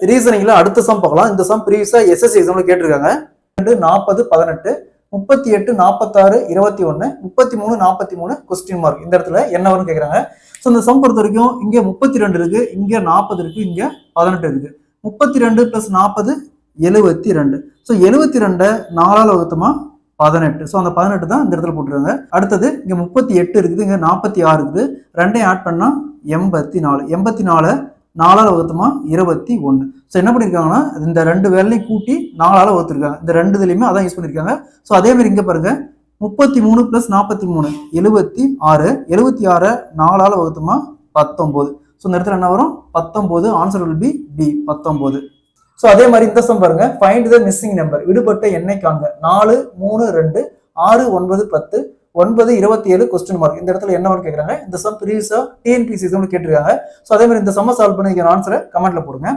ரீசனிங்ல அடுத்த சம் பார்க்கலாம். இந்த சம் ப்ரீவியஸா எஸ்எஸ்சி எக்ஸாம்ல கேட்டிருக்காங்க. 40 18 38 46 21 33 43 கொஸ்டின் மார்க். இந்த இடத்துல என்ன வரும்னு கேக்குறாங்க. ஸோ இந்த சம் பொறுத்த வரைக்கும் இங்க 32 இருக்கு, இங்க 40 இருக்கு, இங்க 18 இருக்கு. 32 பிளஸ் 40 72. ஸோ 72 4ஆல் வகுத்தமா 18. ஸோ அந்த 18 தான் இந்த இடத்துல போட்டுருக்காங்க. அடுத்தது இங்க 38 இருக்குது, இங்க 46 இருக்குது. ரெண்டையும் ஆட் பண்ணா 84. 84 4ஆல் வகுத்தமா 21. ஸோ என்ன பண்ணியிருக்காங்கன்னா இந்த ரெண்டு வேலையும் கூட்டி 4ஆல் வகுத்துருக்காங்க. இந்த ரெண்டு இதுலையுமே அதான் யூஸ் பண்ணியிருக்காங்க. ஸோ அதே மாதிரி இங்க பாருங்க 33 பிளஸ் 43 76. 76 4ஆல் வகுத்தமா 19. ஸோ இந்த இடத்துல என்ன வரும் 19. Answer will be B 19. So அதே மாதிரி இந்த சம் பாருங்க, ஃபைண்ட் த மிஸ்ஸிங் நம்பர், விடுபட்ட எண்ணை காண்க. 4 3 2 6 9 10 9 27 கொஸ்டின் மார்க். இந்த இடத்துல என்ன வரும்னு கேட்குறாங்க. இந்த சம் ப்ரீவியஸா டிஎன்பிஎஸ்சி எக்ஸாம்ல கேட்டிருக்காங்க. ஸோ அதே மாதிரி இந்த சம்ம சால்வ் பண்ணி ஆன்சரை கமெண்ட்ல போடுங்க.